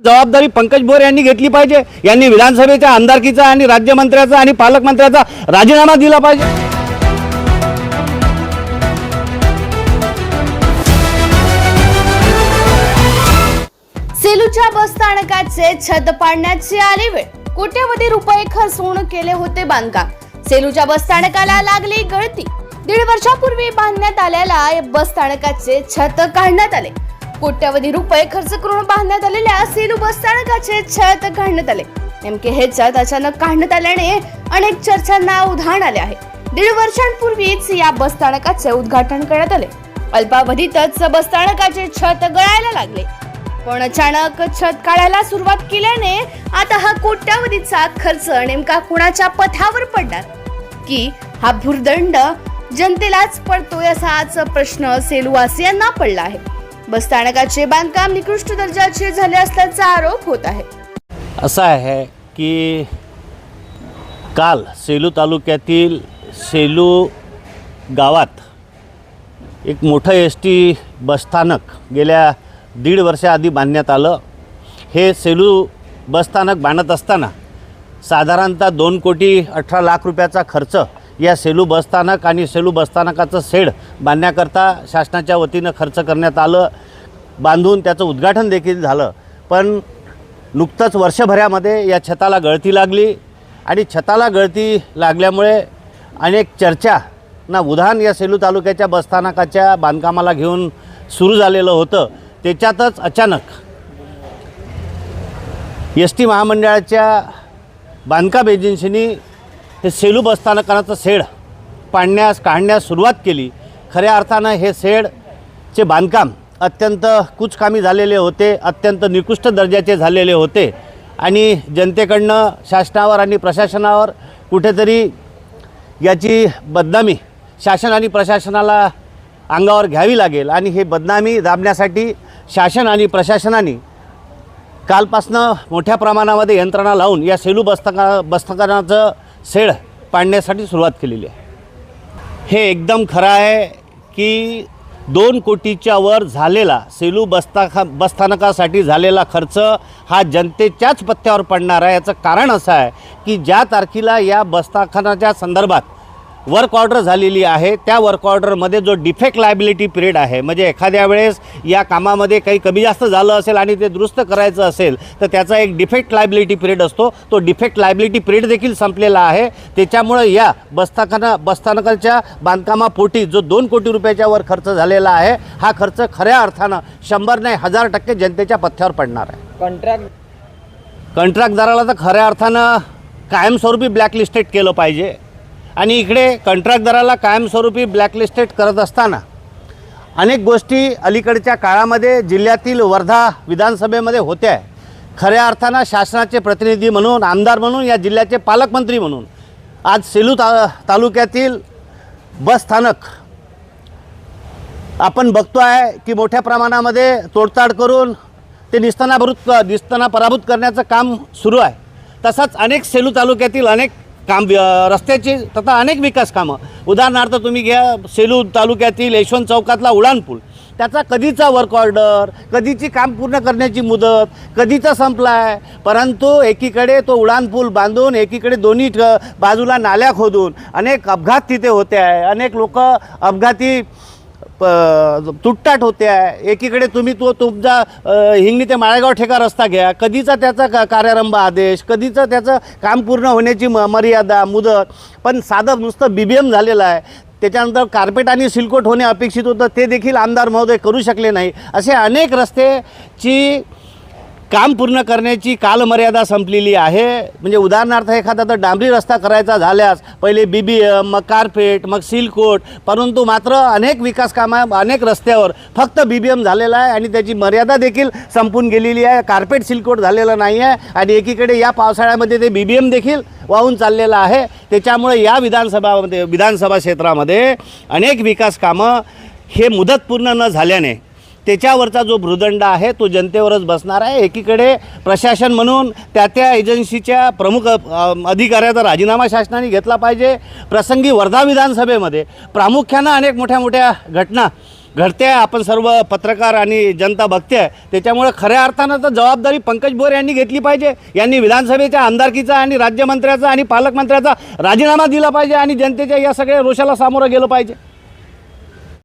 जबाबदारी पंकज भोयर यांनी घेतली पाहिजे। यांनी विधानसभेच्या आमदारकीचा आणि राज्यमंत्र्याचा आणि पालकमंत्र्याचा राजीनामा दिला पाहिजे। सेलूच्या बस स्थानकाचे छत पाडण्याची आली वेळ। कोट्यवधी रुपये खर्चून केले होते बांधकाम। सेलूच्या बस स्थानकाला लागली गळती। 1.5 वर्षापूर्वी बांधण्यात आलेल्या बस स्थानकाचे छत काढण्यात आले। कोट्यवधी रुपये खर्च करून बांधण्यात आलेल्या सेलू बस स्थानकाचे छत काढण्यात आले। नेमके हे छत अचानक काढण्यात आल्याने अनेक चर्चांना उधाण आले आहे। 1.5 वर्षांपूर्वीच या बस स्थानकाचे उद्घाटन करण्यात आले। अल्पावधीतच बस स्थानकाचे छत गळायला लागले। पण अचानक छत काढायला सुरुवात केल्याने आता हा कोट्यावधीचा खर्च नेमका कुणाच्या पथावर पडणार की हा भुर्दंड जनतेलाच पडतोय असाच प्रश्न सेलूवासियांना पडला आहे। बस स्थानकाचे बांधकाम निकृष्ट दर्जाचे झाले असल्याचा आरोप होत आहे। असं आहे की काल सेलू तालुक्यातील सेलू गावात एक मोठं एसटी बसस्थानक गेल्या 1.5 वर्षाआधी बांधण्यात आलं। हे सेलू बसस्थानक बांधत असताना साधारणतः 2,18 लाख रुपयाचा खर्च या सेलू बसस्थानक आणि सेलू बसस्थानकाचं शेड बांधण्याकरता शासनाच्या वतीनं खर्च करण्यात आलं। बांधून त्याचं उद्घाटन देखील झालं। पण नुकतंच वर्षभरामध्ये या छताला गळती लागली आणि छताला गळती लागल्यामुळे अनेक चर्चा ना उधाण या सेलू तालुक्याच्या बसस्थानकाच्या बांधकामाला घेऊन सुरू झालेलं होतं। त्याच्यातच अचानक एस-टी महामंडळाच्या बांधकाम एजन्सीनी हे सेलू बसस्थानकाचं शेड काढण्यास सुरुवात केली। खऱ्या अर्थानं हे शेडचे बांधकाम अत्यंत कुचकामी झालेले होते, अत्यंत निकृष्ट दर्जाचे झालेले होते आणि जनतेकडनं शासनावर आणि प्रशासनावर कुठेतरी याची बदनामी शासन आणि प्रशासनाला अंगावर घ्यावी लागेल आणि हे बदनामी दाबण्यासाठी शासन आणि प्रशासनाने कालपासनं मोठ्या प्रमाणामध्ये यंत्रणा लावून या सेलू बसस्थानकाचं शेड पाडण्यासाठी सुरुवात केलेली आहे। हे एकदम खरं आहे की 2 कोटीच्या वर झालेला सेलू बसस्थानकासाठी झालेला खर्च हा जनतेच्याच पत्त्यावर पडणार आहे। याचं कारण असं आहे की ज्या तारखेला या बसस्थानकाच्या संदर्भात वर्क ऑर्डर झालेली आहे त्या वर्क ऑर्डरमध्ये जो डिफेक्ट लायबिलिटी पिरियड आहे, म्हणजे एखाद्या वेळेस या कामामध्ये काही कमी जास्त झालं असेल आणि ते दुरुस्त करायचं असेल तर त्याचा एक डिफेक्ट लायबिलिटी पिरियड असतो। तो डिफेक्ट लायबिलिटी पिरियड देखील संपलेला आहे। त्याच्यामुळे या बसस्थानकाच्या बांधकामापोटी जो 2 कोटी रुपयाच्या वर खर्च झालेला आहे हा खर्च खऱ्या अर्थानं 100 नाही 1000% जनतेच्या पथ्यावर पडणार आहे। कंत्राटदाराला तर खऱ्या अर्थानं कायमस्वरूपी ब्लॅकलिस्टेड केलं पाहिजे आणि इकडे कंत्राटदाराला कायमस्वरूपी ब्लॅकलिस्टेड करत असताना अनेक गोष्टी अलीकडच्या काळामध्ये जिल्ह्यातील वर्धा विधानसभेमध्ये होत्या। खऱ्या अर्थानं शासनाचे प्रतिनिधी म्हणून, आमदार म्हणून, या जिल्ह्याचे पालकमंत्री म्हणून आज सेलू तालुक्यातील बसस्थानक आपण बघतो आहे की मोठ्या प्रमाणामध्ये तोडताड करून ते निस्ताना पराभूत करण्याचं काम सुरू आहे। तसंच अनेक सेलू तालुक्यातील अनेक रस्त्याची तथा अनेक विकास कामं, उदाहरणार्थ तुम्ही घ्या सेलू तालुक्यातील यशवंत चौकातला उडान पूल, त्याचा कधीचा वर्क ऑर्डर, कधीची काम पूर्ण करण्याची मुदत, कधीचा संपला आहे। परंतु एकीकडे तो उडान पूल बांधून एकीकडे दोन्ही बाजूला नाल्या खोदून अनेक अपघात तिथे होते आहे, अनेक लोक अपघाती तुटताट होते आहे। एकीकडे तुम्ही तुमचा हिंगणी ते माळेगाव ठेका रस्ता घ्या, कधीचा त्याचा कार्यारंभ आदेश, कधीचं त्याचं काम पूर्ण होण्याची मर्यादा मुदत, पण साधं नुसतं BBM झालेलं आहे। त्याच्यानंतर कार्पेट आणि सिलकोट होणे अपेक्षित होतं, ते देखील आमदार महोदय करू शकले नाही। असे अनेक रस्त्याची काम पूर्ण करण्याची कालमर्यादा संपलेली आहे। म्हणजे उदाहरणार्थ एखादा तर डांबरी रस्ता करायचा झाल्यास पहिले BBM, मग कार्पेट, मग सिलकोट, परंतु मात्र अनेक विकास कामं अनेक रस्त्यावर फक्त BBM झालेला आहे आणि त्याची मर्यादा देखील संपून गेलेली आहे। कार्पेट सिलकोट झालेलं नाही आहे आणि एकीकडे या पावसाळ्यामध्ये ते BBM देखील वाहून चाललेलं आहे। त्याच्यामुळे या विधानसभा क्षेत्रामध्ये अनेक विकास कामं हे मुदत पूर्ण न झाल्याने त्याच्यावरचा जो भुर्दंड आहे तो जनतेवरच बसणार आहे। एकीकडे प्रशासन म्हणून त्या एजन्सीच्या प्रमुख अधिकाऱ्याचा राजीनामा शासनाने घेतला पाहिजे। प्रसंगी वर्धा विधानसभेमध्ये प्रामुख्यानं अनेक मोठ्या घटना घडते आहे, आपण सर्व पत्रकार आणि जनता बघते आहे. त्याच्यामुळे खऱ्या अर्थानं तर जबाबदारी पंकज भोयर यांनी घेतली पाहिजे. यांनी विधानसभेच्या आमदारकीचा आणि राज्यमंत्र्याचा आणि पालकमंत्र्याचा राजीनामा दिला पाहिजे आणि जनतेच्या या सगळ्या रोषाला सामोरं गेलं पाहिजे.